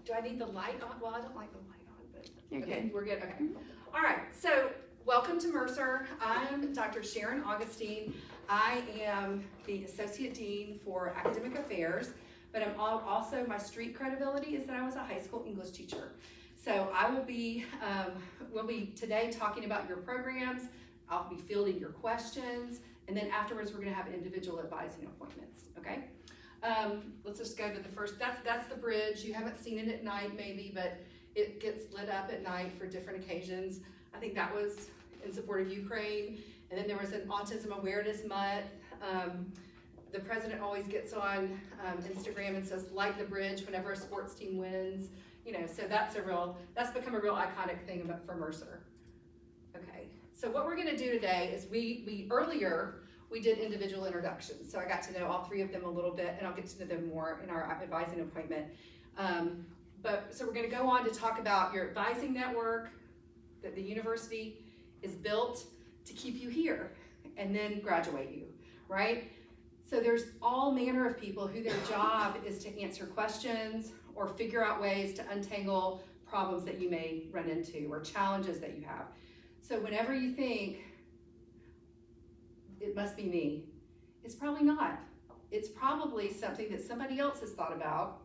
do I need the light on? Well, I don't like the light on, but You're okay, good. we're good. Okay. All right. So welcome to Mercer. I'm Dr. Sharon Augustine. I am the Associate Dean for Academic Affairs, but I'm also, my street credibility is that I was a high school English teacher. So I will be, we'll be today talking about your programs. I'll be fielding your questions, and then afterwards we're going to have individual advising appointments. Okay. Let's just go to the first. That's the bridge. You haven't seen it at night, maybe, but it gets lit up at night for different occasions. I think that was in support of Ukraine. And then there was an Autism Awareness Month. The president always gets on Instagram and says, "Light the bridge" whenever a sports team wins. You know, so that's become a real iconic thing for Mercer. Okay, so what we're going to do today is earlier we did individual introductions. So I got to know all three of them a little bit, and I'll get to know them more in our advising appointment. So we're going to go on to talk about your advising network, that the university is built to keep you here and then graduate you, right? So there's all manner of people who their job is to answer questions or figure out ways to untangle problems that you may run into or challenges that you have. So whenever you think, it must be me, it's probably not. It's probably something that somebody else has thought about,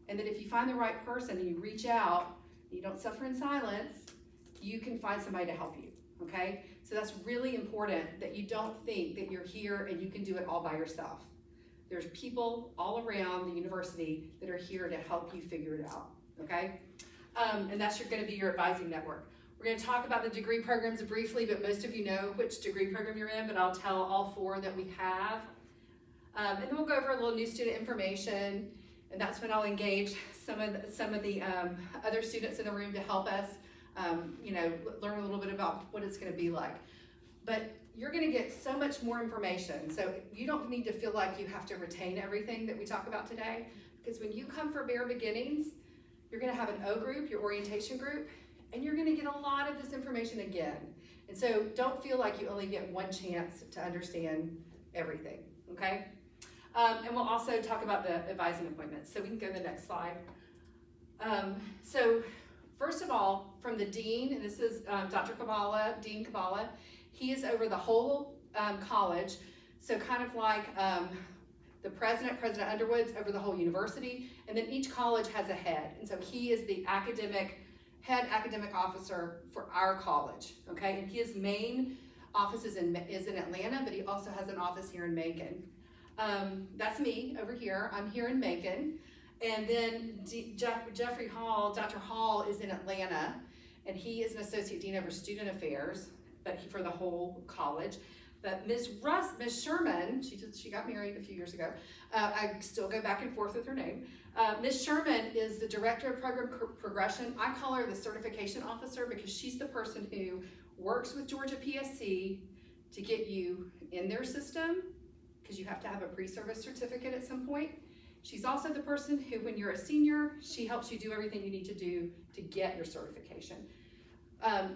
and that if you find the right person and you reach out, you don't suffer in silence, you can find somebody to help you, okay? So that's really important, that you don't think that you're here and you can do it all by yourself. There's people all around the university that are here to help you figure it out, okay? And that's going to be your advising network. We're going to talk about the degree programs briefly, but most of you know which degree program you're in, but I'll tell all four that we have. And then we'll go over a little new student information, and that's when I'll engage some of the other students in the room to help us learn a little bit about what it's going to be like. But you're going to get so much more information, so you don't need to feel like you have to retain everything that we talk about today, because when you come for Bare Beginnings, you're going to have an O group, your orientation group, and you're going to get a lot of this information again. And so don't feel like you only get one chance to understand everything, okay? And we'll also talk about the advising appointments. So we can go to the next slide. So first of all, from the dean, and this is Dr. Kabbalah, Dean Kabbalah, he is over the whole college. So kind of like the President Underwood's over the whole university, and then each college has a head. And so he is the head academic officer for our college, okay? And his main office is in Atlanta, but he also has an office here in Macon. That's me over here. I'm here in Macon. And then Dr. Hall is in Atlanta, and he is an associate dean over student affairs, but for the whole college. But Ms. Sherman, she got married a few years ago. I still go back and forth with her name. Ms. Sherman is the director of program progression. I call her the certification officer because she's the person who works with Georgia PSC to get you in their system, because you have to have a pre-service certificate at some point. She's also the person who, when you're a senior, she helps you do everything you need to do to get your certification.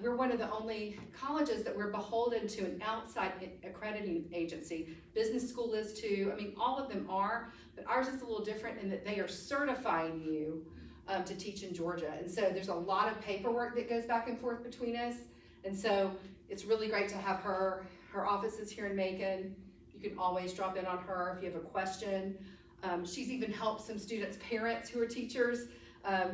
We're one of the only colleges that we're beholden to an outside accrediting agency. Business school is too. I mean, all of them are, but ours is a little different in that they are certifying you to teach in Georgia. And so there's a lot of paperwork that goes back and forth between us. And so it's really great to have her. Her office is here in Macon. You can always drop in on her if you have a question. She's even helped some students' parents who are teachers.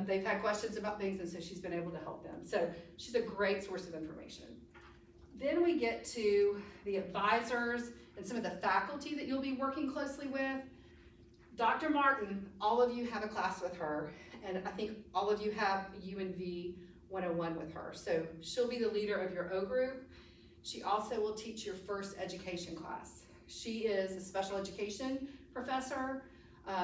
They've had questions about things, and so she's been able to help them. So she's a great source of information. Then we get to the advisors and some of the faculty that you'll be working closely with. Dr. Martin, all of you have a class with her, and I think all of you have UNV 101 with her. So she'll be the leader of your O group. She also will teach your first education class. She is a special education professor.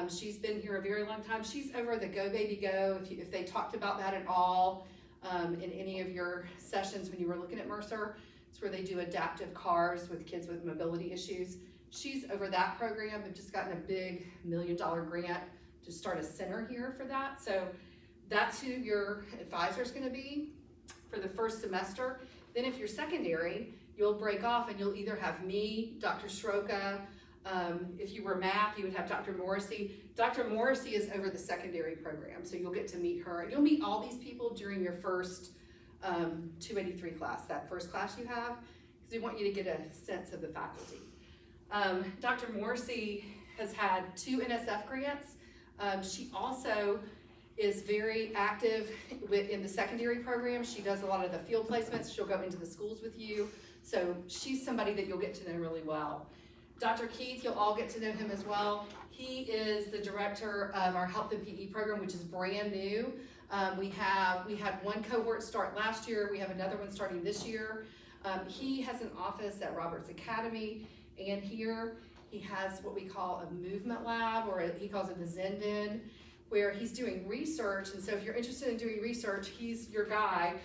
She's been here a very long time. She's over the Go Baby Go, if they talked about that at all in any of your sessions when you were looking at Mercer. It's where they do adaptive cars with kids with mobility issues. She's over that program. They've just gotten a big $1 million grant to start a center here for that. So that's who your advisor is going to be for the first semester. Then if you're secondary, you'll break off and you'll either have me, Dr. Sroka, If you were math, you would have Dr. Morrissey. Dr. Morrissey is over the secondary program, so you'll get to meet her. You'll meet all these people during your first 283 class, that first class you have, because we want you to get a sense of the faculty. Dr. Morrissey has had 2 NSF grants. She also is very active in the secondary program. She does a lot of the field placements. She'll go into the schools with you. So she's somebody that you'll get to know really well. Dr. Keith, you'll all get to know him as well. He is the director of our Health and PE program, which is brand new. We had one cohort start last year. We have another one starting this year. He has an office at Roberts Academy, and here he has what we call a movement lab, or he calls it the Zen Den, where he's doing research. And so if you're interested in doing research, he's your guy,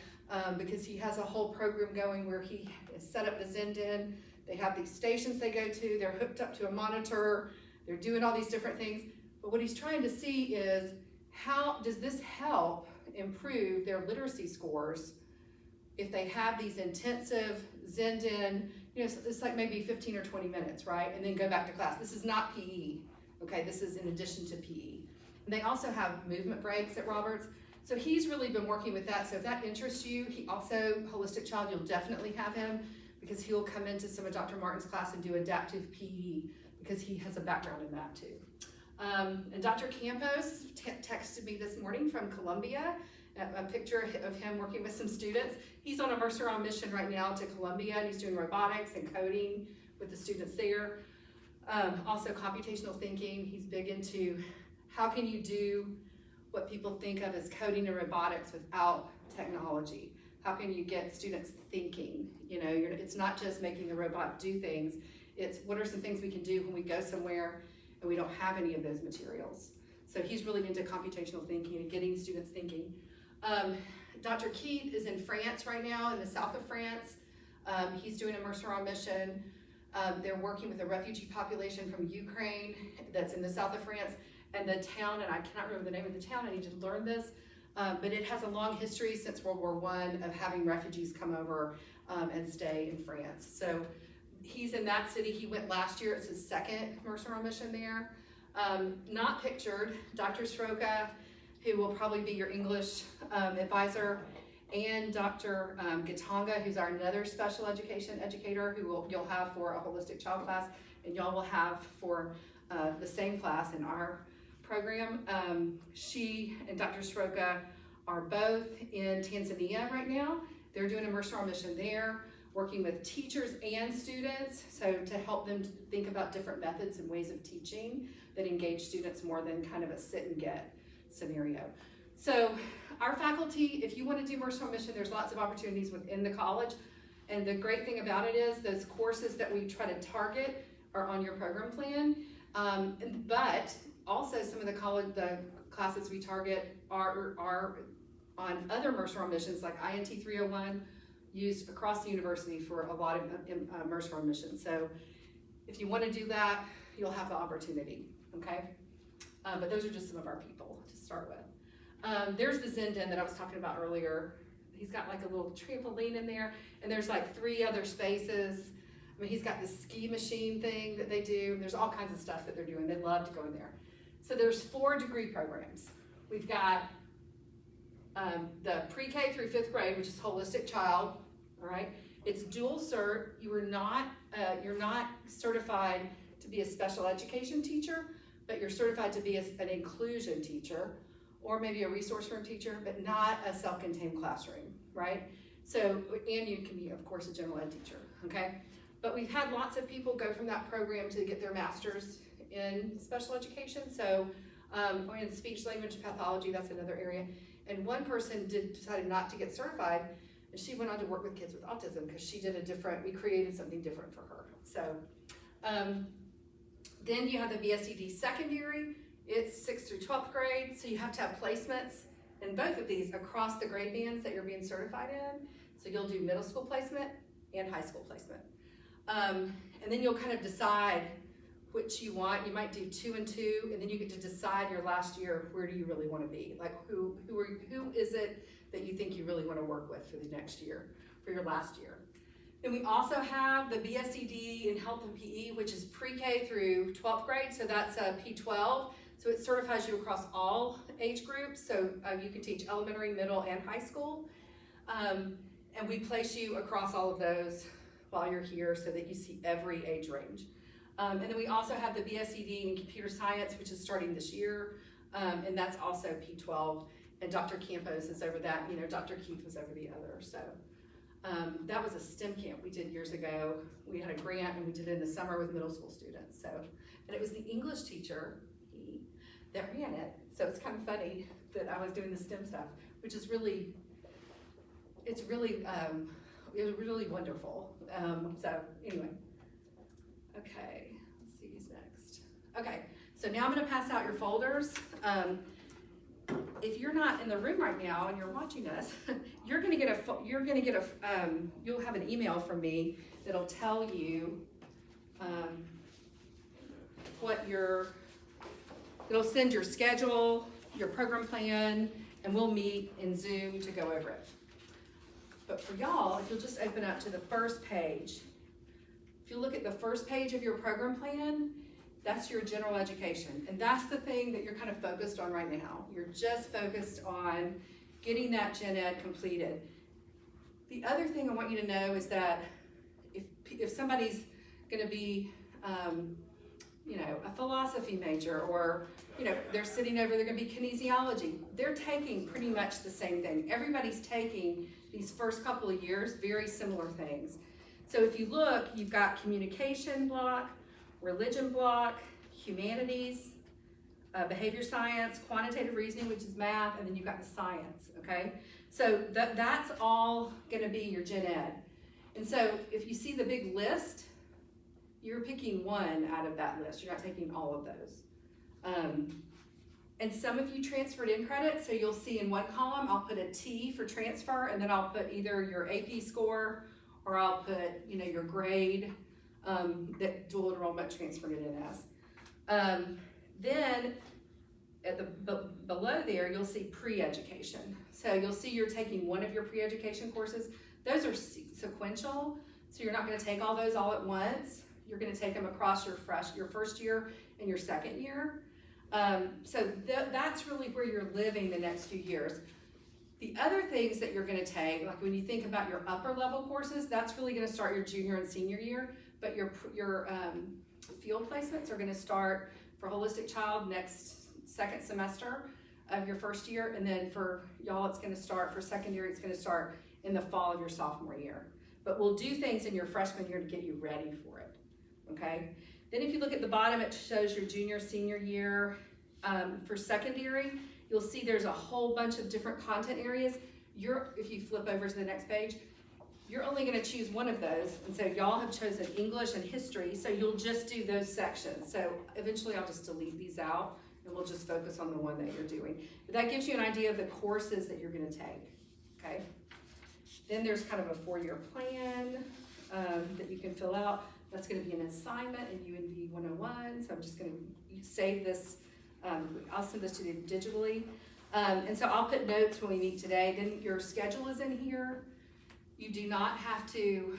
because he has a whole program going where he set up the Zen Den. They have these stations they go to, they're hooked up to a monitor, they're doing all these different things. But what he's trying to see is, how does this help improve their literacy scores if they have these intensive Zen Den, it's like maybe 15 or 20 minutes, right? And then go back to class. This is not PE, okay? This is in addition to PE. And they also have movement breaks at Roberts. So he's really been working with that. So if that interests you, he also, Holistic Child, you'll definitely have him, because he'll come into some of Dr. Martin's class and do adaptive PE, because he has a background in that too. And Dr. Campos texted me this morning from Columbia, a picture of him working with some students. He's on a Mercer on mission right now to Columbia, and he's doing robotics and coding with the students there. Also computational thinking. He's big into how can you do what people think of as coding and robotics without technology. How can you get students thinking? It's not just making the robot do things. It's what are some things we can do when we go somewhere and we don't have any of those materials. So he's really into computational thinking and getting students thinking. Dr. Keith is in France right now, in the south of France. He's doing a Mercer on mission. They're working with a refugee population from Ukraine that's in the south of France. And the town, and I cannot remember the name of the town, I need to learn this, but it has a long history since World War I of having refugees come over and stay in France. So he's in that city. He went last year. It's his second Mercer on mission there. Not pictured, Dr. Sroka, who will probably be your English advisor, and Dr. Gitanga, who's our another special education educator who you'll have for a holistic child class, and y'all will have for the same class in our program. She and Dr. Sroka are both in Tanzania right now. They're doing a Mercer on mission there, working with teachers and students, so to help them think about different methods and ways of teaching that engage students more than kind of a sit and get scenario. So our faculty, if you want to do Mercer on mission, there's lots of opportunities within the college. And the great thing about it is those courses that we try to target are on your program plan. But also some of the classes we target are on other Mercer on missions, like INT 301, used across the university for a lot of Mercer on missions. So if you want to do that, you'll have the opportunity, okay? But those are just some of our people to start with. There's the Zen Den that I was talking about earlier. He's got like a little trampoline in there, and there's like 3 other spaces. I mean, he's got this ski machine thing that they do. There's all kinds of stuff that they're doing. They love to go in there. So there's 4 degree programs. We've got the pre-K through 5th grade, which is Holistic Child, all right? It's dual cert. You're not certified to be a special education teacher, but you're certified to be an inclusion teacher, or maybe a resource room teacher, but not a self-contained classroom, right? So, and you can be, of course, a general ed teacher, okay? But we've had lots of people go from that program to get their master's in special education. So, in speech language pathology, that's another area. And one person decided not to get certified, and she went on to work with kids with autism because she did we created something different for her. So, then you have the BSED secondary. It's 6th through 12th grade, so you have to have placements in both of these across the grade bands that you're being certified in. So you'll do middle school placement and high school placement. And then you'll kind of decide which you want. You might do 2 and 2, and then you get to decide your last year, where do you really want to be? Like who is it that you think you really want to work with for the next year, for your last year? Then we also have the BSED in Health and PE, which is pre-K through 12th grade, so that's a P12. So it certifies you across all age groups, so you can teach elementary, middle, and high school. And we place you across all of those while you're here so that you see every age range. And then we also have the BSED in computer science, which is starting this year, and that's also P12. And Dr. Campos is over that, you know, Dr. Keith was over the other, so. That was a STEM camp we did years ago. We had a grant and we did it in the summer with middle school students. So, and it was the English teacher that ran it. So it's kind of funny that I was doing the STEM stuff, which is really, it was really wonderful. So anyway, okay, let's see who's next. Okay, so now I'm gonna pass out your folders. If you're not in the room right now and you're watching us, you'll have an email from me that'll tell you it'll send your schedule, your program plan, and we'll meet in Zoom to go over it. But for y'all, if you'll just open up to the first page, if you look at the first page of your program plan, that's your general education. And that's the thing that you're kind of focused on right now. You're just focused on getting that gen ed completed. The other thing I want you to know is that if somebody's gonna be, you know, a philosophy major, or, you know, they're sitting over, they're gonna be kinesiology, they're taking pretty much the same thing. Everybody's taking these first couple of years, very similar things. So if you look, you've got communication block, religion block, humanities, behavior science, quantitative reasoning, which is math, and then you've got the science, okay? So that's all gonna be your gen ed. And so if you see the big list, you're picking one out of that list. You're not taking all of those. And some of you transferred in credit, so you'll see in one column, I'll put a T for transfer, and then I'll put either your AP score, or I'll put, you know, your grade, that dual enrollment transferred it in as. Then at the below there, you'll see pre-education. So you'll see you're taking one of your pre-education courses. Those are sequential, so you're not gonna take all those all at once. You're gonna take them across your first year and your second year. So that's really where you're living the next few years. The other things that you're gonna take, like when you think about your upper level courses, that's really gonna start your junior and senior year. But your field placements are gonna start for Holistic Child next second semester of your first year, and then for y'all it's gonna start, for secondary it's gonna start in the fall of your sophomore year. But we'll do things in your freshman year to get you ready for it, okay? Then if you look at the bottom, it shows your junior, senior year. For secondary, you'll see there's a whole bunch of different content areas. If you flip over to the next page, you're only gonna choose one of those, and so y'all have chosen English and history, so you'll just do those sections. So eventually I'll just delete these out, and we'll just focus on the one that you're doing. But that gives you an idea of the courses that you're gonna take, okay? Then there's kind of a 4-year plan that you can fill out. That's gonna be an assignment in UNV 101, so I'm just gonna save this, I'll send this to you digitally. And so I'll put notes when we meet today. Then your schedule is in here. You do not have to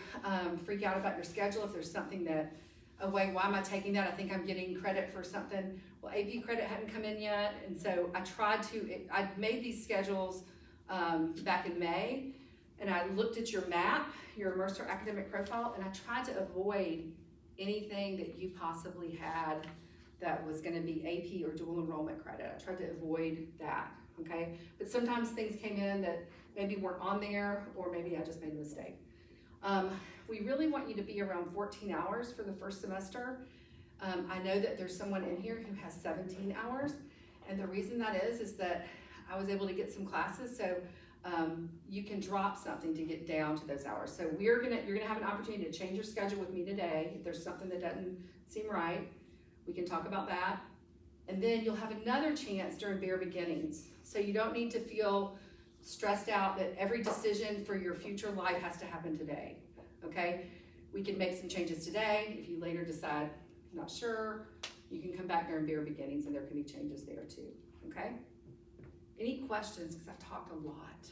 freak out about your schedule if there's something that, oh wait, why am I taking that? I think I'm getting credit for something. Well, AP credit hadn't come in yet, and so I made these schedules back in May, and I looked at your map, your Mercer academic profile, and I tried to avoid anything that you possibly had that was gonna be AP or dual enrollment credit. I tried to avoid that, okay? But sometimes things came in that maybe weren't on there, or maybe I just made a mistake. We really want you to be around 14 hours for the first semester. I know that there's someone in here who has 17 hours, and the reason that is that I was able to get some classes, so you can drop something to get down to those hours. So you're gonna have an opportunity to change your schedule with me today. If there's something that doesn't seem right, we can talk about that. And then you'll have another chance during Bare Beginnings. So you don't need to feel stressed out that every decision for your future life has to happen today, okay? We can make some changes today. If you later decide, not sure, you can come back during Bare Beginnings and there can be changes there too, okay? Any questions, because I've talked a lot.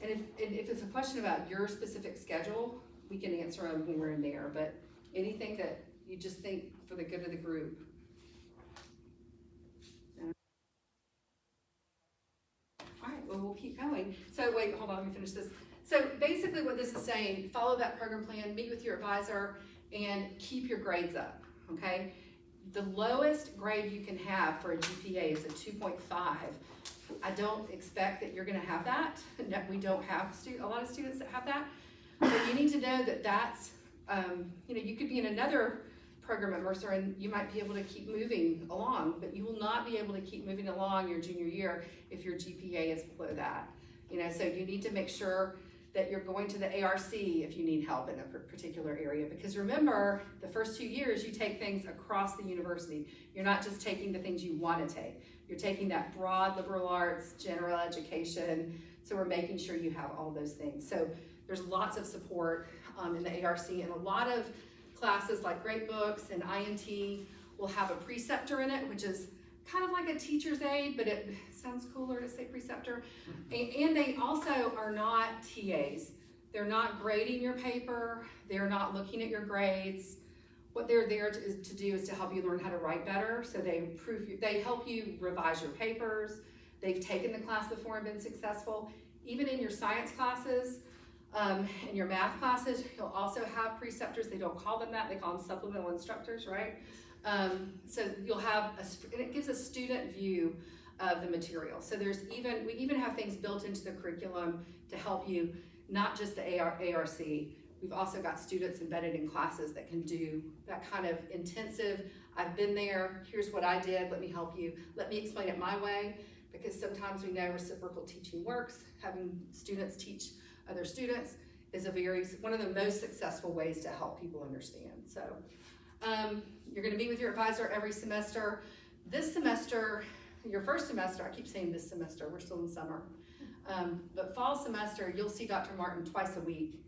And if it's a question about your specific schedule, we can answer them when we're in there, but anything that you just think for the good of the group. All right, well, we'll keep going. So wait, hold on, let me finish this. So basically what this is saying, follow that program plan, meet with your advisor, and keep your grades up, okay? The lowest grade you can have for a GPA is a 2.5. I don't expect that you're gonna have that. We don't have a lot of students that have that. But you need to know that that's, you could be in another program at Mercer and you might be able to keep moving along, but you will not be able to keep moving along your junior year if your GPA is below that. So you need to make sure that you're going to the ARC if you need help in a particular area, because remember, the first 2 years you take things across the university. You're not just taking the things you want to take. You're taking that broad liberal arts, general education, so we're making sure you have all those things. So there's lots of support in the ARC, and a lot of classes like Great Books and INT will have a preceptor in it, which is kind of like a teacher's aide, but it sounds cooler to say preceptor. And they also are not TAs. They're not grading your paper. They're not looking at your grades. What they're there to do is to help you learn how to write better. So they help you revise your papers. They've taken the class before and been successful. Even in your science classes, in your math classes, you'll also have preceptors. They don't call them that, they call them supplemental instructors, right? So you'll have, and it gives a student view of the material. So we even have things built into the curriculum to help you, not just the ARC. We've also got students embedded in classes that can do that kind of intensive, I've been there, here's what I did, let me help you, let me explain it my way, because sometimes we know reciprocal teaching works. Having students teach other students is one of the most successful ways to help people understand. So you're gonna meet with your advisor every semester. This semester, your first semester, I keep saying this semester, we're still in summer, but fall semester, you'll see Dr. Martin twice a week.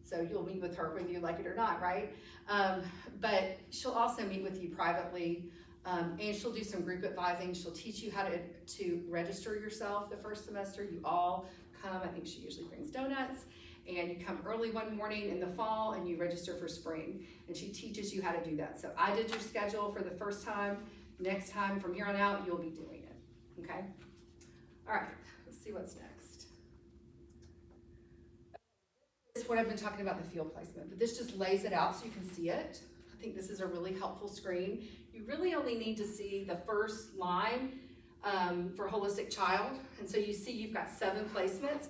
So you'll meet with her whether you like it or not, right? But she'll also meet with you privately, and she'll do some group advising. She'll teach you how to register yourself the first semester. You all come, I think she usually brings donuts, and you come early one morning in the fall and you register for spring, and she teaches you how to do that. So I did your schedule for the first time. Next time from here on out, you'll be doing it, okay? All right, let's see what's next. This is what I've been talking about, the field placement, but this just lays it out so you can see it. I think this is a really helpful screen. You really only need to see the first line for Holistic Child, and so you see you've got 7 placements.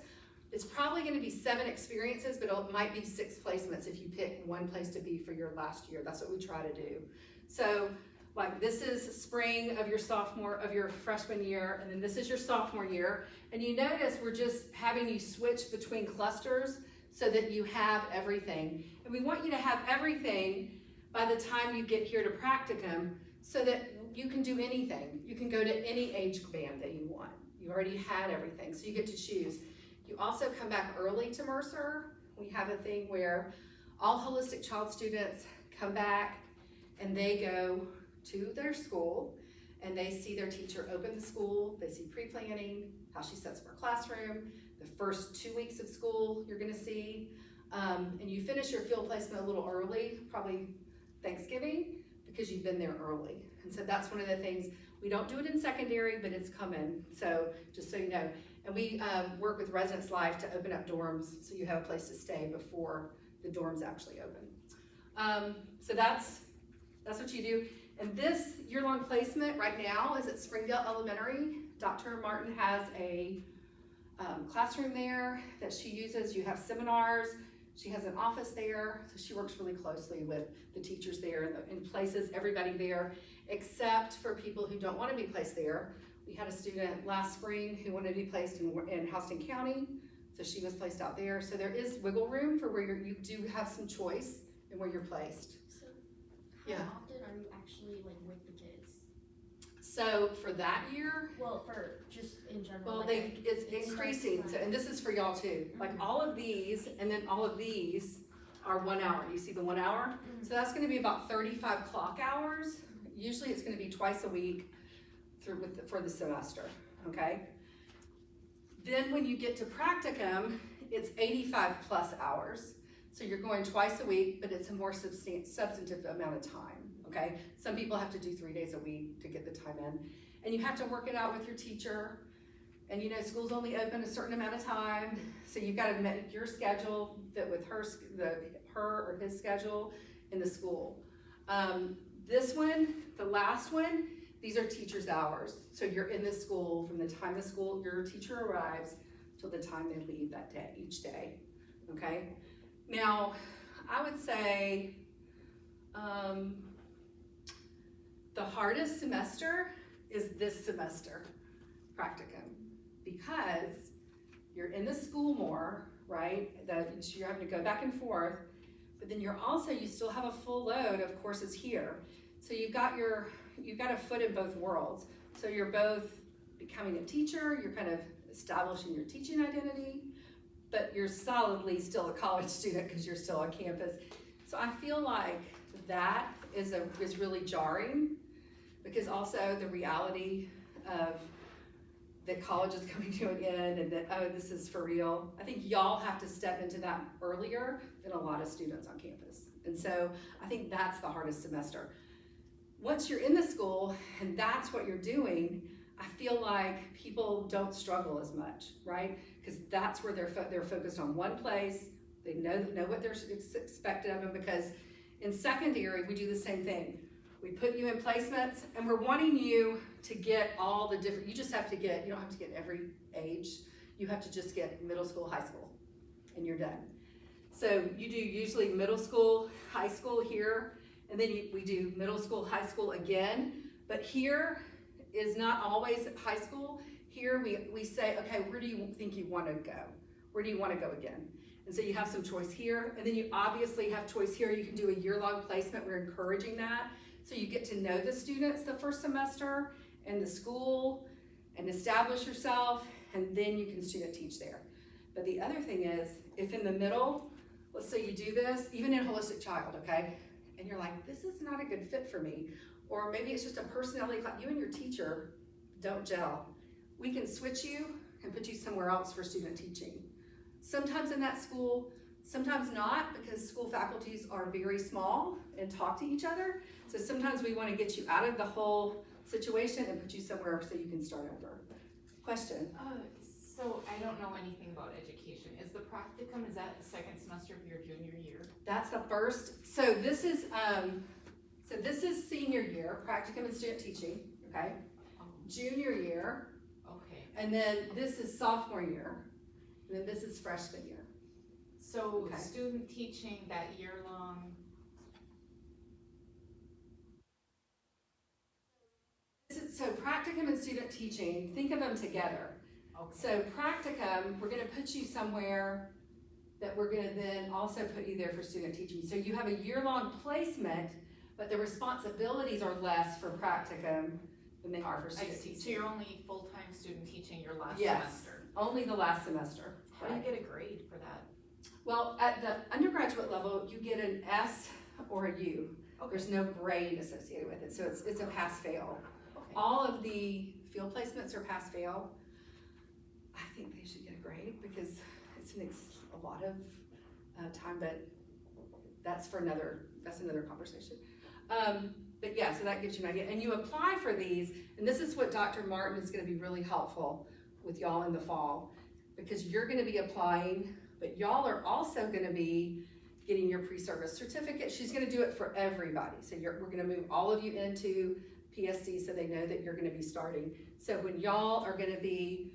It's probably going to be 7 experiences, but it might be 6 placements if you pick one place to be for your last year. That's what we try to do. So like this is spring of your freshman year, and then this is your sophomore year. And you notice we're just having you switch between clusters so that you have everything. And we want you to have everything by the time you get here to practicum so that you can do anything. You can go to any age band that you want. You already had everything, so you get to choose. You also come back early to Mercer. We have a thing where all Holistic Child students come back and they go to their school and they see their teacher open the school, they see pre-planning, how she sets up her classroom, the first 2 weeks of school you're gonna see, and you finish your field placement a little early, probably Thanksgiving, because you've been there early. And so that's one of the things, we don't do it in secondary, but it's coming, so just so you know. And we work with Residence Life to open up dorms so you have a place to stay before the dorms actually open. So that's what you do. And this year-long placement right now is at Springdale Elementary. Dr. Martin has a classroom there that she uses. You have seminars. She has an office there, so she works really closely with the teachers there and places everybody there, except for people who don't want to be placed there. We had a student last spring who wanted to be placed in Houston County, so she was placed out there. So there is wiggle room for where you do have some choice in where you're placed. So how often are you actually like with the kids? So for that year, well, for just in general. well, like it's increasing. So, and this is for y'all too. Like all of these, and then all of these are 1 hour. You see the 1 hour? So that's going to be about 35 clock hours. Usually it's going to be twice a week for the semester. Okay. Then when you get to practicum, it's 85 plus hours. So you're going twice a week, but it's a more substantive amount of time, okay? Some people have to do 3 days a week to get the time in. And you have to work it out with your teacher. And you know, school's only open a certain amount of time, so you've got to make your schedule fit with her or his schedule in the school. This one, the last one, these are teacher's hours. So you're in the school from the time your teacher arrives till the time they leave that day, each day, okay? Now, I would say the hardest semester is this semester, practicum, because you're in the school more, right? So you're having to go back and forth, but then you still have a full load of courses here. So you've got a foot in both worlds. So you're both becoming a teacher, you're kind of establishing your teaching identity, but you're solidly still a college student because you're still on campus. So I feel like that is really jarring, because also the reality of that college is coming to an end and that, oh, this is for real. I think y'all have to step into that earlier than a lot of students on campus. And so I think that's the hardest semester. Once you're in the school and that's what you're doing, I feel like people don't struggle as much, right? Because that's where they're focused on one place. They know what they're expected of them, because in secondary, we do the same thing. We put you in placements and we're wanting you to get all the different, you don't have to get every age. You have to just get middle school, high school, and you're done. So you do usually middle school, high school here, and then we do middle school, high school again. But here is not always high school. Here we say, okay, where do you think you want to go? Where do you want to go again? And so you have some choice here, and then you obviously have choice here. You can do a year-long placement. We're encouraging that. So you get to know the students the first semester and the school and establish yourself, and then you can student teach there. But the other thing is, if in the middle, let's say you do this, even in holistic child, okay? And you're like, this is not a good fit for me. Or maybe it's just a personality, you and your teacher don't gel. We can switch you and put you somewhere else for student teaching. Sometimes in that school, sometimes not, because school faculties are very small and talk to each other. So sometimes we want to get you out of the whole situation and put you somewhere so you can start over. Question? So I don't know anything about education. Is the practicum, is that the second semester of your junior year? That's the first. So this is senior year, practicum and student teaching, okay? Junior year. Okay. And then this is sophomore year. And then this is freshman year. So Okay. Student teaching that year-long. So practicum and student teaching, think of them together. Okay. So practicum, we're gonna put you somewhere that we're gonna then also put you there for student teaching. So you have a year-long placement, but the responsibilities are less for practicum than they are for I student see. teaching. So you're only full-time student teaching your last Yes. semester. Only the last semester. How do you get a grade for that? Well, at the undergraduate level, you get an S or a U. Okay. There's no grade associated with it, so it's a pass-fail. Okay. All of the field placements are pass-fail. I think they should get a grade because it's a lot of time, but that's another conversation. But yeah, so that gives you an idea. And you apply for these, and this is what Dr. Martin is gonna be really helpful with y'all in the fall, because you're gonna be applying, but y'all are also gonna be getting your pre-service certificate. She's gonna do it for everybody. So we're gonna move all of you into PSC so they know that you're gonna be starting. So when y'all are gonna be,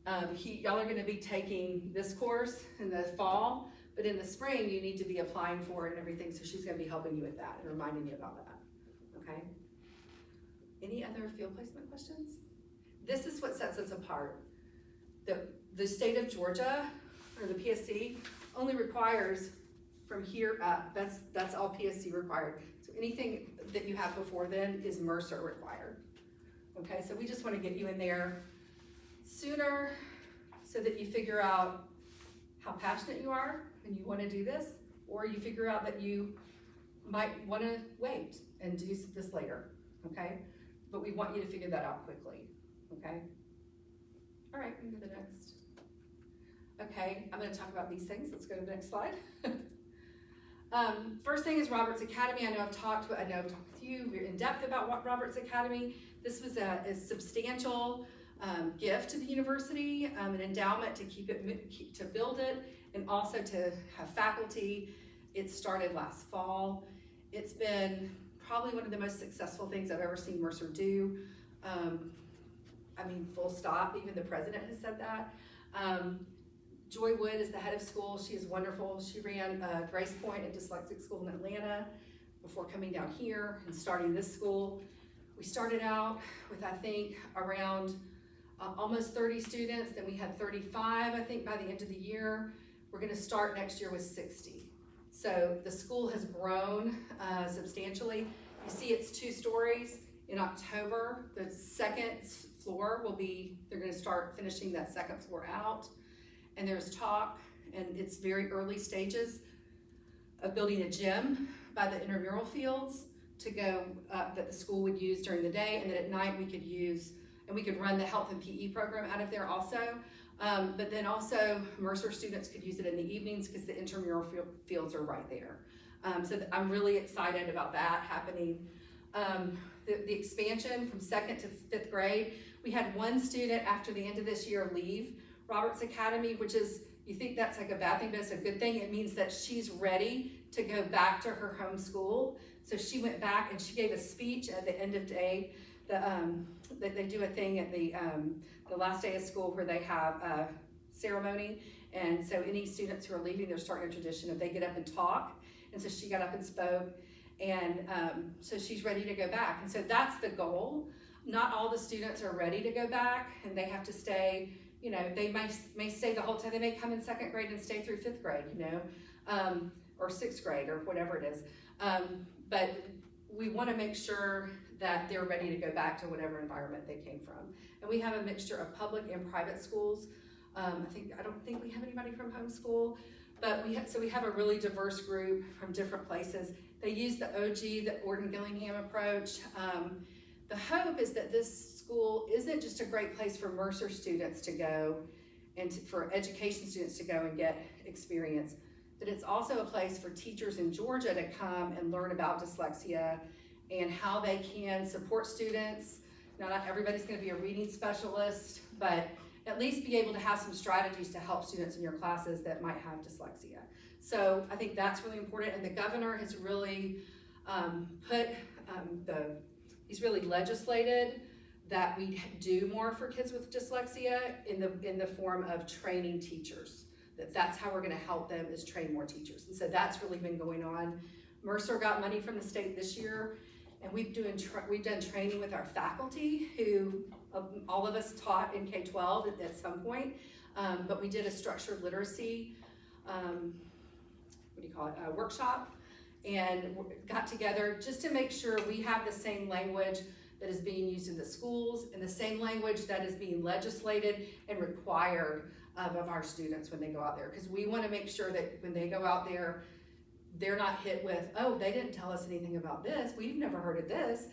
y'all are gonna be taking this course in the fall, but in the spring, you need to be applying for it and everything. So she's gonna be helping you with that and reminding you about that, okay? Any other field placement questions? This is what sets us apart. The state of Georgia, or the PSC, only requires from here up. That's all PSC required. So anything that you have before then is Mercer required. Okay, so we just want to get you in there sooner so that you figure out how passionate you are and you want to do this, or you figure out that you might want to wait and do this later, okay? But we want you to figure that out quickly, okay? All right, into the next. Okay, I'm gonna talk about these things. Let's go to the next slide. First thing is Roberts Academy. I know I've talked with you in depth about what Roberts Academy. This was a substantial gift to the university, an endowment to to build it, and also to have faculty. It started last fall. It's been probably one of the most successful things I've ever seen Mercer do. I mean, full stop. Even the president has said that. Joy Wood is the head of school. She is wonderful. She ran Grace Point, a dyslexic school in Atlanta, before coming down here and starting this school. We started out with, I think, around almost 30 students. Then we had 35, I think, by the end of the year. We're gonna start next year with 60. So the school has grown substantially. You see it's 2 stories. In October, the second floor will be, they're gonna start finishing that second floor out. And there's talk, and it's very early stages of building a gym by the intramural fields to go, that the school would use during the day, and then at night we could use, and we could run the health and PE program out of there also. But then also Mercer students could use it in the evenings because the intramural fields are right there. So I'm really excited about that happening. The expansion from 2nd to 5th grade, we had 1 student after the end of this year leave Roberts Academy, which is, you think that's like a bad thing, but it's a good thing. It means that she's ready to go back to her home school. So she went back and she gave a speech at the end of day. That they do a thing at the last day of school where they have a ceremony. And so any students who are leaving, they're starting a tradition of they get up and talk. And so she got up and spoke. And so she's ready to go back. And so that's the goal. Not all the students are ready to go back, and they have to stay. You know, they may stay the whole time. They may come in 2nd grade and stay through 5th grade, you know, or 6th grade or whatever it is. But we want to make sure that they're ready to go back to whatever environment they came from. And we have a mixture of public and private schools. I don't think we have anybody from homeschool, but we have a really diverse group from different places. They use the OG, the Orton-Gillingham approach. The hope is that this school isn't just a great place for Mercer students to go and for education students to go and get experience, but it's also a place for teachers in Georgia to come and learn about dyslexia and how they can support students. Now, not everybody's gonna be a reading specialist, but at least be able to have some strategies to help students in your classes that might have dyslexia. So I think that's really important, and the governor has really he's really legislated that we do more for kids with dyslexia in the form of training teachers. That's how we're gonna help them, is train more teachers. And so that's really been going on. Mercer got money from the state this year, and we've done training with our faculty who all of us taught in K-12 at some point, but we did a structured literacy, workshop, and got together just to make sure we have the same language that is being used in the schools and the same language that is being legislated and required of our students when they go out there. Because we want to make sure that when they go out there, they're not hit with, oh, they didn't tell us anything about this, we've never heard of this.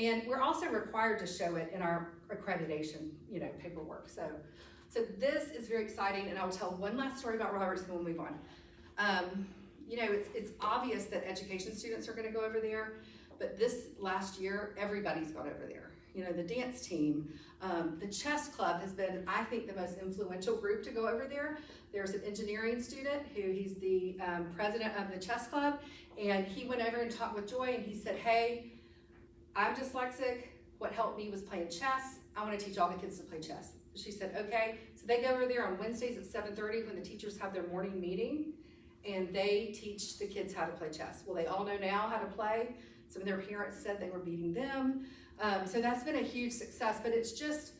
And we're also required to show it in our accreditation, paperwork. So this is very exciting, and I'll tell one last story about Roberts and we'll move on. It's obvious that education students are gonna go over there, but this last year, everybody's gone over there. The dance team, the chess club has been, I think, the most influential group to go over there. There's an engineering student he's the president of the chess club, and he went over and talked with Joy, and he said, hey, I'm dyslexic. What helped me was playing chess. I wanna teach all the kids to play chess. She said, okay. So they go over there on Wednesdays at 7:30 when the teachers have their morning meeting, and they teach the kids how to play chess. Well, they all know now how to play. Some of their parents said they were beating them. So that's been a huge success, but it's just,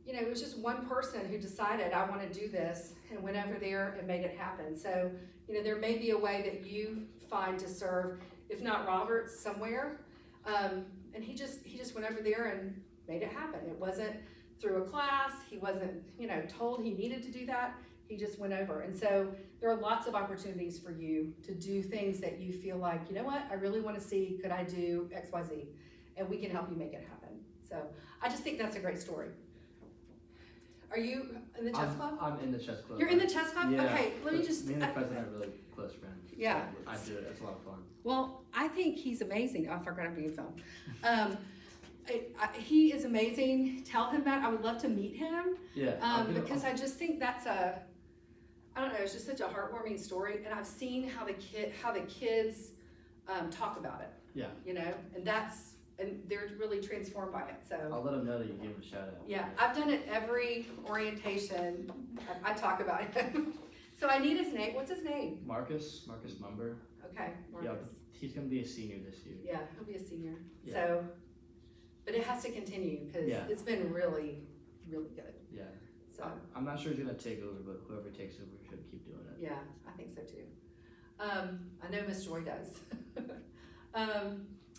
it was just one person who decided, I wanna do this, and went over there and made it happen. So, there may be a way that you find to serve, if not Roberts, somewhere. And he just went over there and made it happen. It wasn't through a class. He wasn't, told he needed to do that. He just went over. And so there are lots of opportunities for you to do things that you feel like, you know what, I really want to see, could I do X, Y, Z? And we can help you make it happen. So I just think that's a great story. Are you in the chess club? I'm in the chess club. You're in the chess club? Yeah, Okay, let me just. Me and the president are really close friends. Yeah. So I do it. It's a lot of fun. Well, I think he's amazing. Oh, I forgot I'm being filmed. He is amazing. Tell him that. I would love to meet him. Yeah. Because I just think that's I don't know, it's just such a heartwarming story. And I've seen how the kids talk about it. Yeah. You know, and they're really transformed by it. So I'll let him know that you gave him a shout out. yeah, I've done it every orientation. I talk about him. So I need his name. What's his name? Marcus Mumber. Okay, Marcus. Yeah, but he's gonna be a senior this year. Yeah, he'll be a senior. Yeah. So, but it has to continue because Yeah. it's been really, really good. Yeah. So I'm not sure who's gonna take over, but whoever takes over should keep doing it. yeah, I think so too. I know Miss Joy does.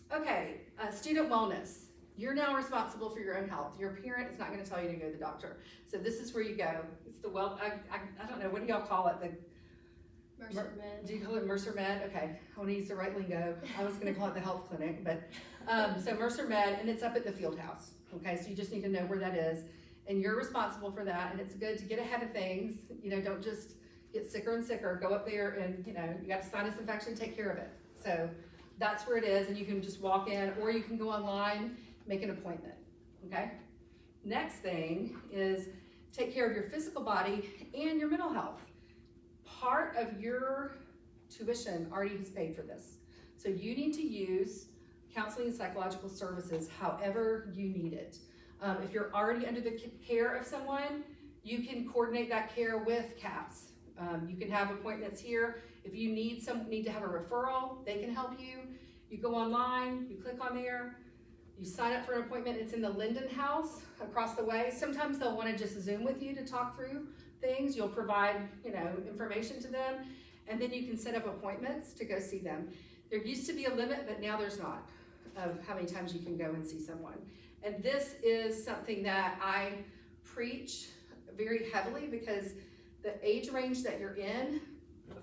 Okay, student wellness. You're now responsible for your own health. Your parent is not going to tell you to go to the doctor. So this is where you go. It's the I don't know, what do y'all call it? Mercer Med. Do you call it Mercer Med? Okay, I want to use the right lingo. I was going to call it the health clinic, but so Mercer Med, and it's up at the field house. Okay, so you just need to know where that is, and you're responsible for that. And it's good to get ahead of things. You know, don't just get sicker and sicker. Go up there, and you know, you got a sinus infection, take care of it. So that's where it is, and you can just walk in, or you can go online, make an appointment. Okay. Next thing is take care of your physical body and your mental health. Part of your tuition already is paid for this. So you need to use counseling and psychological services however you need it. If you're already under the care of someone, you can coordinate that care with CAPS. You can have appointments here. If you need to have a referral, they can help you. You go online, you click on there, you sign up for an appointment. It's in the Linden House across the way. Sometimes they'll want to just Zoom with you to talk through things. You'll provide, you know, information to them, and then you can set up appointments to go see them. There used to be a limit, but now there's not, of how many times you can go and see someone. And this is something that I preach very heavily because the age range that you're in,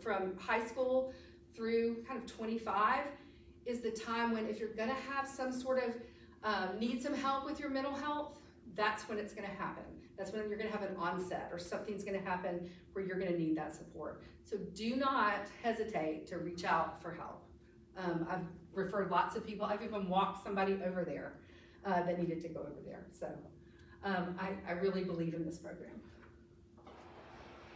from high school through kind of 25, is the time when if you're gonna have some sort of need some help with your mental health, that's when it's gonna happen. That's when you're gonna have an onset or something's gonna happen where you're gonna need that support. So do not hesitate to reach out for help. I've referred lots of people, I've even walked somebody over there that needed to go over there. So I really believe in this program.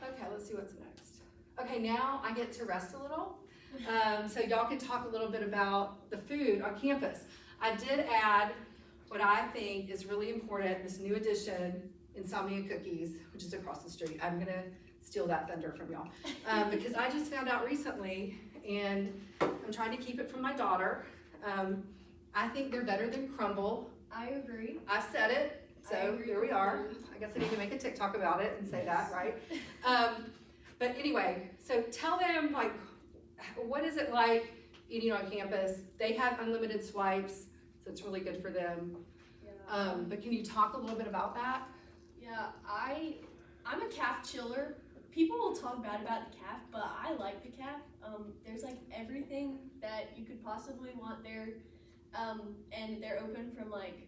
Okay, let's see what's next. Okay, now I get to rest a little. So y'all can talk a little bit about the food on campus. I did add what I think is really important, this new addition, Insomnia Cookies, which is across the street. I'm gonna steal that thunder from y'all. Because I just found out recently, and I'm trying to keep it from my daughter. I think they're better than Crumble. I agree. I've said it, I so agree here we are. completely. I guess I need to make a TikTok about it and say that, right? But anyway, so tell them, like, what is it like eating on campus? They have unlimited swipes, so it's really good for them. Yeah. But can you talk a little bit about that? Yeah, I'm a calf chiller. People will talk bad about the calf, but I like the calf. There's like everything that you could possibly want there. And they're open from like,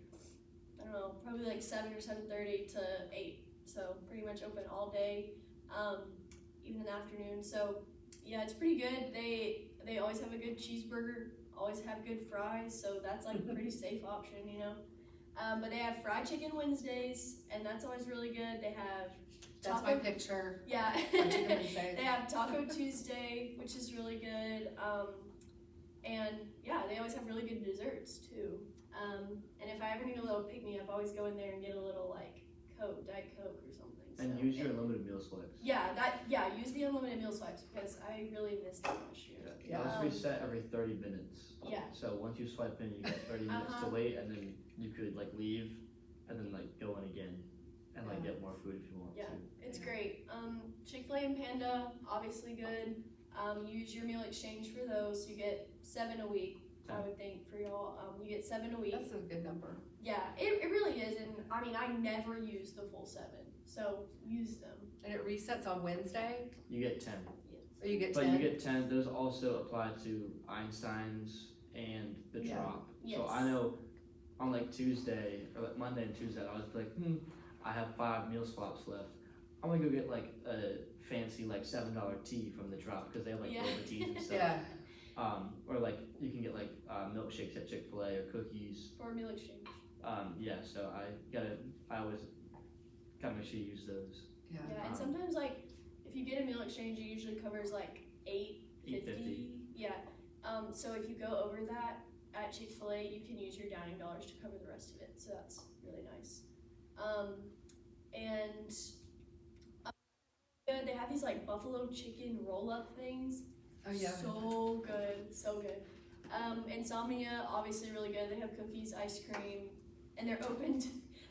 I don't know, probably like 7 or 7:30 to 8. So pretty much open all day, even in the afternoon. So yeah, it's pretty good. They always have a good cheeseburger, always have good fries. So that's like a pretty safe option, you know. But they have fried chicken Wednesdays, and that's always really good. They have That's my picture. yeah. Fried chicken Wednesdays. They have Taco Tuesday, which is really good. And yeah, they always have really good desserts too. And if I ever need a little pick me up, I always go in there and get a little like Coke, Diet Coke or something. And So- use your unlimited meal swipes. Yeah, use the unlimited meal swipes because I really missed them last year. Yeah. Those reset every 30 minutes. Yeah. So once you swipe in, you get 30 minutes to wait, and then you could like leave, and then like go in again, and like get more food if you want Yeah, to. it's great. Chick-fil-A and Panda, obviously good. Use your meal exchange for those. You get 7 a week, I would think, for y'all. You get 7 a week. That's a good number. Yeah, it really is. And I mean, I never use the full 7, so use them. And it resets on Wednesday, You get 10. or you get But 10? you get 10. Those also apply to Einstein's and the Yeah. Trop. Yes. So I know on like Tuesday or like Monday and Tuesday, I was like, I I have 5 meal slots left. I'm gonna go get like a fancy like $7 tea from the drop because they have like Yeah. boba teas and stuff. Yeah, Or like you can get like milkshakes at Chick-fil-A or cookies. For a meal exchange. Yeah, so I always gotta make sure you use those. yeah. Yeah, and sometimes like if you get a meal exchange, it usually covers like $8.50. Yeah. So if you go over that at Chick-fil-A, you can use your dining dollars to cover the rest of it. So that's really nice. And good. They have these like buffalo chicken roll-up things. Oh, yeah. So good, so good. Insomnia, obviously really good. They have cookies, ice cream, and they're open.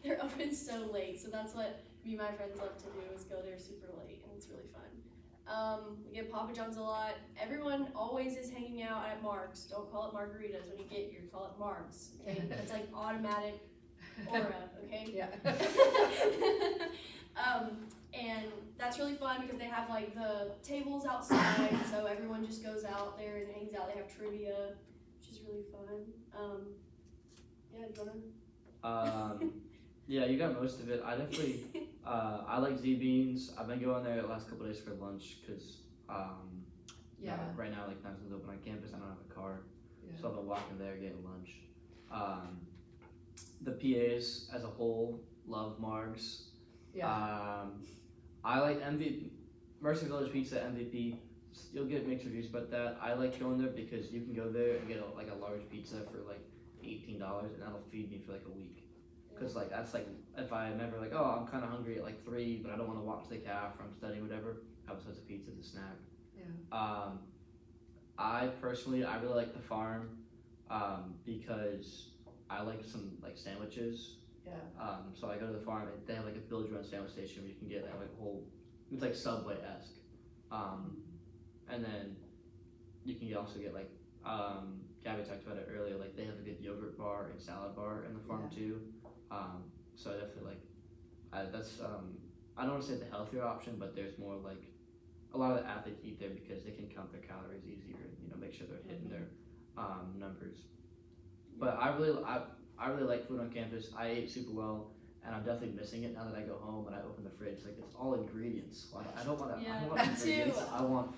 They're open so late. So that's what me and my friends love to do is go there super late, and it's really fun. We get Papa John's a lot. Everyone always is hanging out at Mark's. Don't call it margaritas when you get here. Call it Mark's. Okay, that's like automatic aura. Okay. Yeah. And that's really fun because they have like the tables outside, so everyone just goes out there and hangs out. They have trivia, which is really fun. Yeah, do you wanna? Yeah, you got most of it. I definitely I like Z Beans. I've been going there the last couple days for lunch because Yeah. right now like nothing's open on campus. I don't have a car, Yeah. so I've been walking there getting lunch. The PAs as a whole love Margs. Yeah. I like Mercer Village Pizza MVP. You'll get mixed reviews about that. I like going there because you can go there and get a large pizza for like $18, and that'll feed me for like a week. Cause like that's like if I'm ever like, oh, I'm kind of hungry at like 3, but I don't want to walk to the caf or I'm studying whatever, have a slice of pizza as a snack. Yeah. I personally really like the farm because I like some like sandwiches. Yeah. So I go to the farm and they have like a build your own sandwich station where you can get like a whole, it's like Subway-esque. And then you can also get like, Gabby talked about it earlier, like they have a good yogurt bar and salad bar in the farm too. So I definitely like, I don't want to say the healthier option, but there's more like, a lot of the athletes eat there because they can count their calories easier and, make sure they're hitting their numbers. But I really like food on campus. I ate super well, and I'm definitely missing it now that I go home and I open the fridge. Like it's all ingredients. I don't want Yeah, I don't want me ingredients. too. I want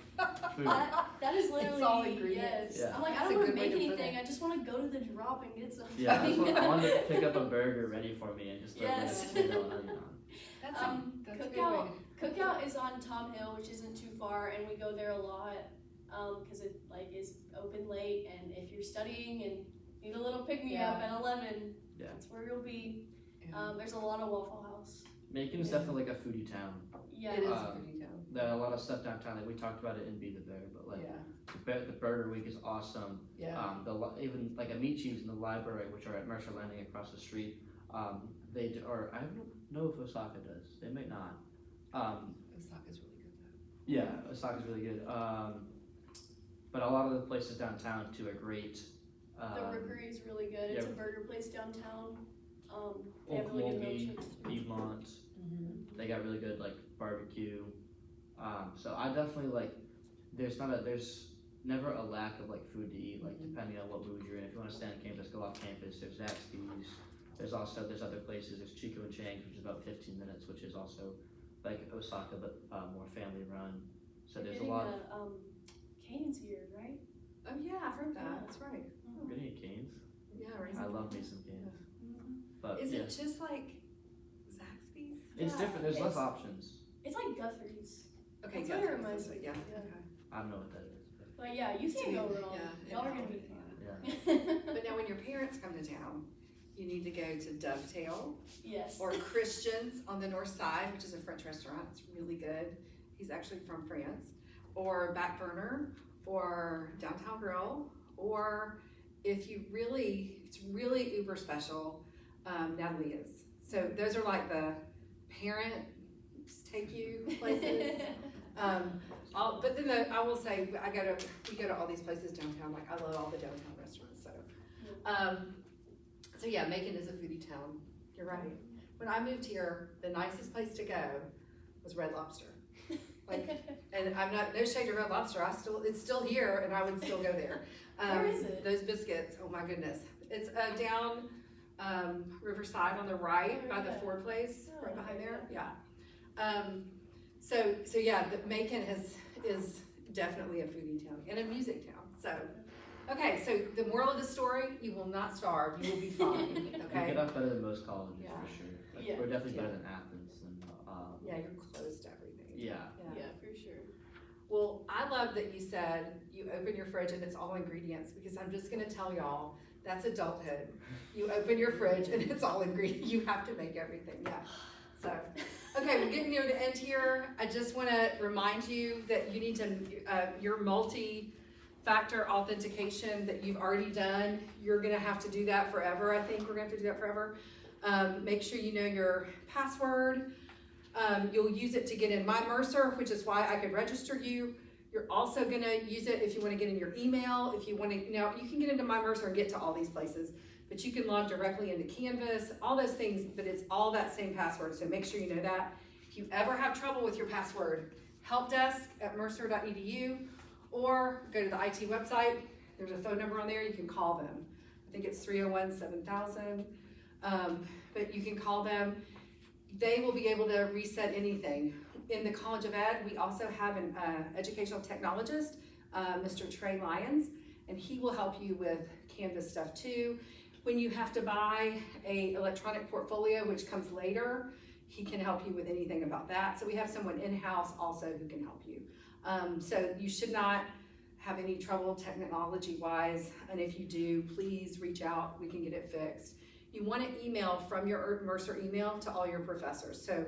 food. That is literally It's all ingredients. yes. Yeah. I'm like, I That's don't a want to good way make to put anything. it. I just want to go to the drop and get something. Yeah, I wanted to pick up a burger ready for me and just throw Yes. potato and onion on. That's Cookout. a good way. Cookout is on Tom Hill, which isn't too far, and we go there a lot because it like is open late. And if you're studying and need a little pick me up at 11, Yeah. that's where you'll be. Yeah. There's a lot of Waffle House. Macon's definitely like a foodie town. Yeah. It is a Um, foodie town. There are a lot of stuff downtown. Like we talked about it in Be the Bear, but like Yeah. the Burger Week is awesome. Yeah. Even like a meat cheese in the library, which are at Mercer Landing across the street. They do, or I don't know if Osaka does. They may not. Osaka's really good though. Yeah, Osaka's really good. But a lot of the places downtown too are great. The Rookery is really good. It's a yeah. burger place downtown. They have Old really good Colby, milkshakes too. Piedmont. Mm-hmm. They got really good like barbecue. So I definitely like. There's never a lack of like food to eat. Like depending on what mood you're in. If you want to stay on campus, go off campus. There's Zaxby's. There's other places. There's Chico and Chang's, which is about 15 minutes, which is also like Osaka, but more family run. So there's a lot of. Canes here, right? Oh yeah, I've heard that. Yeah. That's right. We're gonna eat canes. Yeah, I love me some canes. But Is yeah, it just like Zaxby's? it's Yeah, different. There's less it's- options. It's like Guthrie's. Okay, That's what it Guthrie's, reminds that's me it, of, yeah. yeah. I don't know what that is. But But yeah, you can't go wrong. Yeah, Y'all are gonna be yeah. fine. But now when your parents come to town, you need to go to Dovetail Yes. or Christian's on the north side, which is a French restaurant. It's really good. He's actually from France. Or Back Burner or Downtown Grill. Or if you it's really uber special, Natalie is. So those are like the parents take you places. But then I will say we go to all these places downtown. Like I love all the downtown restaurants. So yeah, Macon is a foodie town. You're right. When I moved here, the nicest place to go was Red Lobster. Like, and I'm not no shade to Red Lobster. It's still here, and I would still go there. Where is it? Those biscuits. Oh my goodness, it's down Riverside on the right Oh, by the yeah. Ford place, Oh, right behind okay, there, yeah. So yeah, the Macon is definitely a foodie town and a music town, so. Okay, so the moral of the story, you will not starve, you will be fine, You okay? get off better than most colleges Yeah. for sure. Like, Yeah. we're definitely better Yeah. than Athens and Yeah, you're close to everything. yeah. Yeah, for sure. Well, I love that you said you open your fridge and it's all ingredients, because I'm just gonna tell y'all, that's adulthood. You open your fridge and it's all ingredients, you have to make everything, yeah. So, okay, we're getting near the end here. I just wanna remind you that you need to, your multi-factor authentication that you've already done, you're gonna have to do that forever, I think we're gonna have to do that forever. Make sure you know your password. You'll use it to get in My Mercer, which is why I could register you. You're also gonna use it if you wanna get in your email, if you wanna, now you can get into My Mercer and get to all these places, but you can log directly into Canvas, all those things, but it's all that same password, so make sure you know that. If you ever have trouble with your password, helpdesk@mercer.edu, or go to the IT website, there's a phone number on there, you can call them. I think it's 301-7000, but you can call them. They will be able to reset anything. In the College of Ed, we also have an educational technologist, Mr. Trey Lyons, and he will help you with Canvas stuff too. When you have to buy a electronic portfolio, which comes later, he can help you with anything about that. So we have someone in-house also who can help you. So you should not have any trouble technology-wise, and if you do, please reach out, we can get it fixed. You want to email from your Mercer email to all your professors. So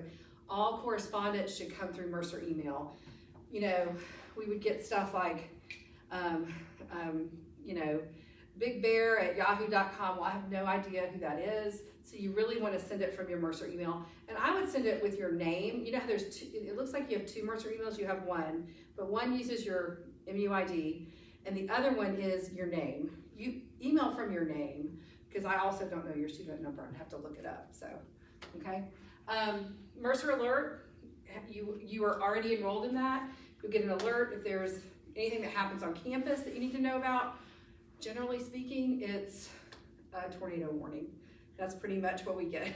all correspondence should come through Mercer email. You know, we would get stuff like, you know, bigbear@yahoo.com. Well, I have no idea who that is. So you really want to send it from your Mercer email. And I would send it with your name. You know how there's two, it looks like you have two Mercer emails, you have one, but one uses your MUID and the other one is your name. You email from your name, because I also don't know your student number, I'd have to look it up, so, okay. Mercer Alert, you are already enrolled in that. You'll get an alert if there's anything that happens on campus that you need to know about. Generally speaking, it's a tornado warning. That's pretty much what we get,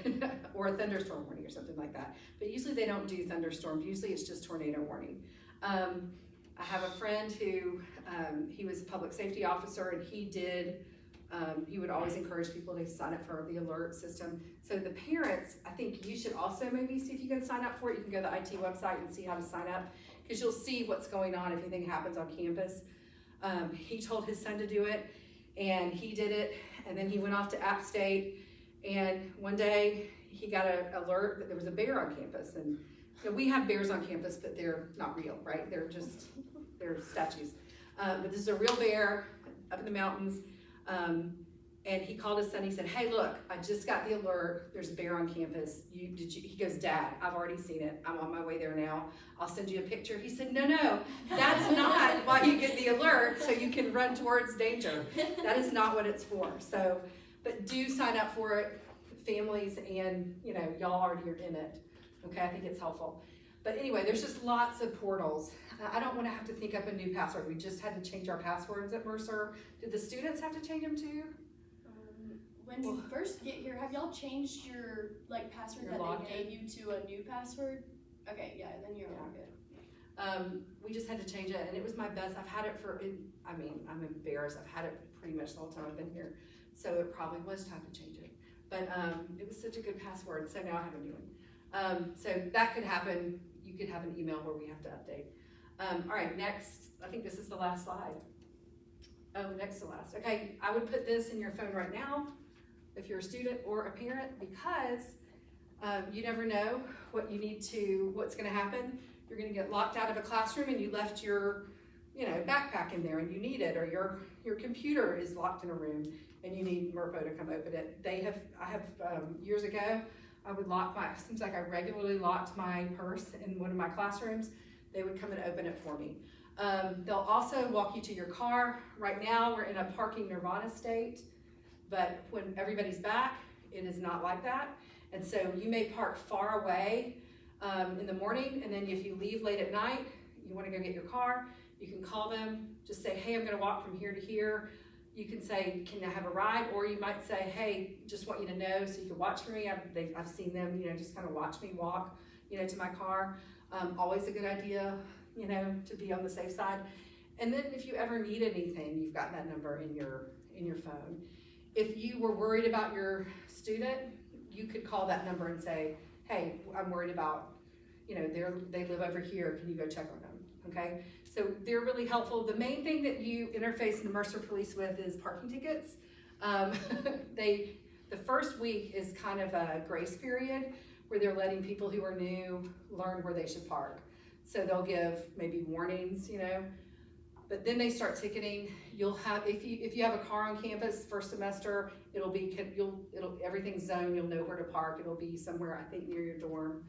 or a thunderstorm warning or something like that. But usually they don't do thunderstorms, usually it's just tornado warning. I have a friend who, he was a public safety officer and he would always encourage people to sign up for the alert system. So the parents, I think you should also maybe see if you can sign up for it. You can go to the IT website and see how to sign up, because you'll see what's going on if anything happens on campus. He told his son to do it and he did it, and then he went off to App State, and one day he got an alert that there was a bear on campus. And you know, we have bears on campus, but they're not real, right? They're statues. But this is a real bear up in the mountains. And he called his son, he said, hey, look, I just got the alert, there's a bear on campus. He goes, Dad, I've already seen it, I'm on my way there now, I'll send you a picture. He said, no, that's not why you get the alert, so you can run towards danger. That is not what it's for. So, but do sign up for it, families, and you know, y'all already are in it. Okay, I think it's helpful. But anyway, there's just lots of portals. I don't want to have to think up a new password. We just had to change our passwords at Mercer. Did the students have to change them too? When you first get here, have y'all changed your password Your that login? they gave you to a new password? Okay, yeah, then you're all good. We just had to change it, and it was my best. I've had it for, I mean, I'm embarrassed. I've had it pretty much the whole time I've been here, so it probably was time to change it. But it was such a good password, so now I have a new one. So that could happen. You could have an email where we have to update. All right, next, I think this is the last slide. Oh, next to last. Okay, I would put this in your phone right now if you're a student or a parent, because you never know what's gonna happen. You're gonna get locked out of a classroom and you left your backpack in there and you need it, or your computer is locked in a room and you need Merpo to come open it. Years ago, it seems like I regularly locked my purse in one of my classrooms. They would come and open it for me. They'll also walk you to your car. Right now, we're in a parking nirvana state, but when everybody's back, it is not like that. And so you may park far away in the morning, and then if you leave late at night, you wanna go get your car, you can call them, just say, hey, I'm gonna walk from here to here. you can say, can I have a ride? Or you might say, hey, just want you to know so you can watch for me. I've seen them, just kind of watch me walk, to my car. Always a good idea, to be on the safe side. And then if you ever need anything, you've got that number in your phone. If you were worried about your student, you could call that number and say, hey, I'm worried about, they live over here, can you go check on them, okay? So they're really helpful. The main thing that you interface the Mercer Police with is parking tickets. The first week is kind of a grace period where they're letting people who are new learn where they should park. So they'll give maybe warnings, but then they start ticketing. You'll have, if you have a car on campus first semester, everything's zoned, you'll know where to park. It'll be somewhere, I think, near your dorm.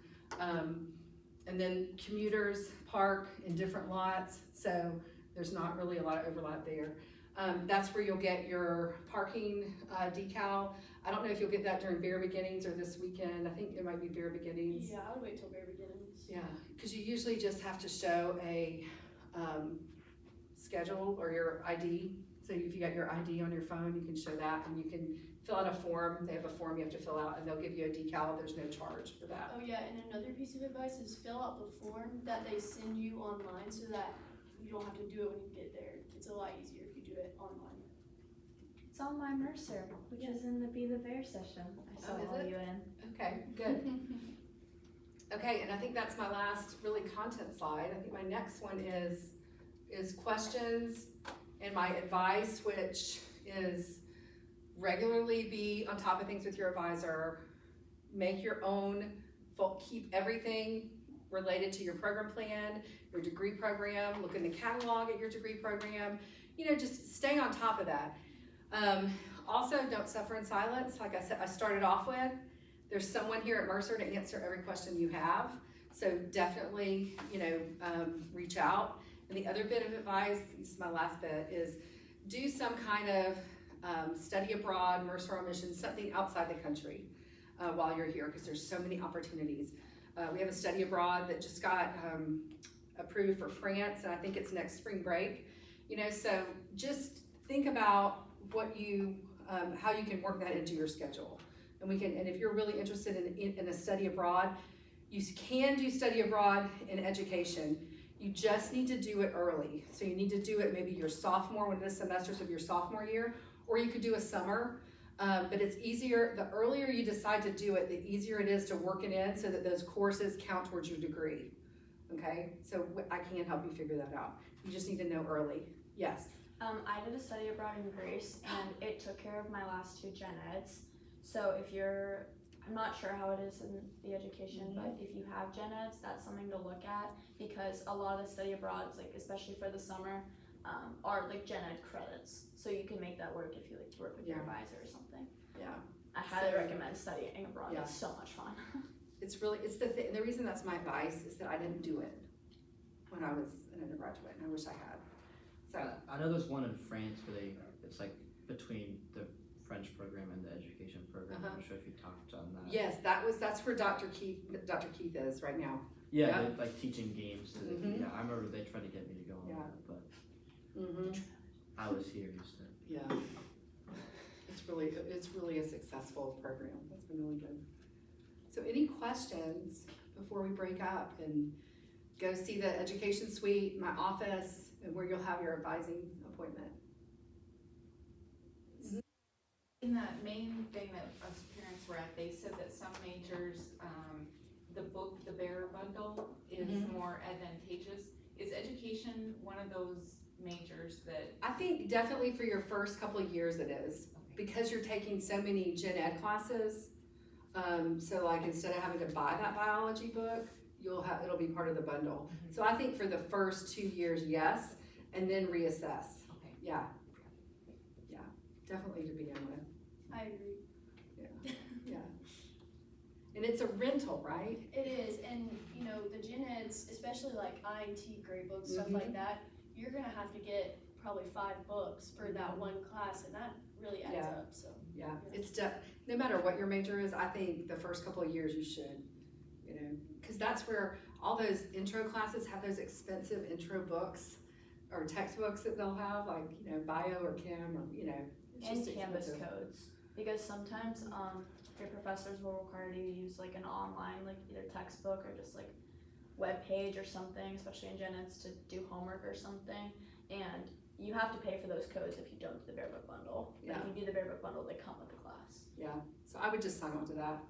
And then commuters park in different lots, so there's not really a lot of overlap there. That's where you'll get your parking decal. I don't know if you'll get that during Bear Beginnings or this weekend. I think it might be Bear Beginnings. Yeah, I would wait till Bear Beginnings. Yeah, because you usually just have to show a schedule or your ID. So if you got your ID on your phone, you can show that, and you can fill out a form. They have a form you have to fill out, and they'll give you a decal. There's no charge for that. Oh yeah, and another piece of advice is fill out the form that they send you online so that you don't have to do it when you get there. It's a lot easier if you do it online. It's on my Mercer, which is in the Be the Bear session. I saw is all it? you in. Okay, good. Okay, and I think that's my last really content slide. I think my next one is questions and my advice, which is regularly be on top of things with your advisor, make your own, keep everything related to your program plan, your degree program, look in the catalog at your degree program, just stay on top of that. Also, don't suffer in silence. Like I said, I started off with, there's someone here at Mercer to answer every question you have. So definitely, reach out. And the other bit of advice, this is my last bit, is do some kind of study abroad, Mercer on mission, something outside the country while you're here, because there's so many opportunities. We have a study abroad that just got approved for France, and I think it's next spring break. So just think about what how you can work that into your schedule. And if you're really interested in a study abroad, you can do study abroad in education. You just need to do it early. So you need to do it maybe your sophomore, one of the semesters of your sophomore year, or you could do a summer. But it's easier, the earlier you decide to do it, the easier it is to work it in so that those courses count towards your degree. Okay, so I can help you figure that out. You just need to know early. Yes? I did a study abroad in Greece, and it took care of my last 2 gen eds. So I'm not sure how it is in the education, but if you have gen eds, that's something to look at, because a lot of the study abroads, like especially for the summer, are like gen ed credits. So you can make that work if you like to work with your advisor or something. Yeah. I highly recommend studying abroad. Yeah. It's so much fun. It's the reason that's my advice is that I didn't do it when I was an undergraduate, and I wish I had. So I know there's one in France where it's like between the French program and the education program. I'm not sure if you talked on that. yes, that's where Dr. Keith is right now. Yeah, Yeah. they're, like teaching games. Yeah, I remember they tried to get me to go on that, but I was here instead. Yeah. It's really a successful program. It's been really good. So any questions before we break up and go see the education suite, my office, and where you'll have your advising appointment? In that main thing that us parents were at, they said that some majors, the Bear bundle is more advantageous. Is education one of those majors that? I think definitely for your first couple of years it is, because you're taking so many gen ed classes. So like instead of having to buy that biology book, it'll be part of the bundle. So I think for the first 2 years, yes, and then reassess. Okay. Yeah, definitely to begin with. I agree. Yeah. And it's a rental, right? It is, and the gen eds, especially like INT grade books, stuff like that, you're gonna have to get probably 5 books for that one class, and that really adds up. So Yeah, it's no matter what your major is, I think the first couple of years you should, because that's where all those intro classes have those expensive intro books or textbooks that they'll have, like, you know, bio or chem or, you know, it's And just Canvas expensive. codes, because sometimes, your professors will require you to use like an online, like either textbook or just like web page or something, especially in gen eds to do homework or something, and you have to pay for those codes if you don't do the Bear Book Bundle. But Yeah. if you do the Bear Book Bundle, they come with the class. Yeah, so I would just sign on to that.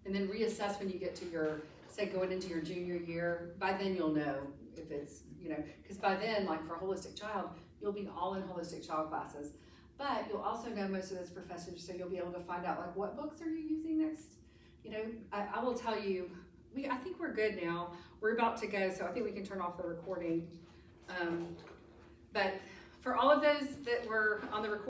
And then reassess when you get to your, say, going into your junior year. By then you'll know if it's, you know, because by then, like for Holistic Child, you'll be all in Holistic Child classes. But you'll also know most of those professors, so you'll be able to find out, like, what books are you using next? You know, I will tell you, I think we're good now. We're about to go, so I think we can turn off the recording. But for all of those that were on the recording,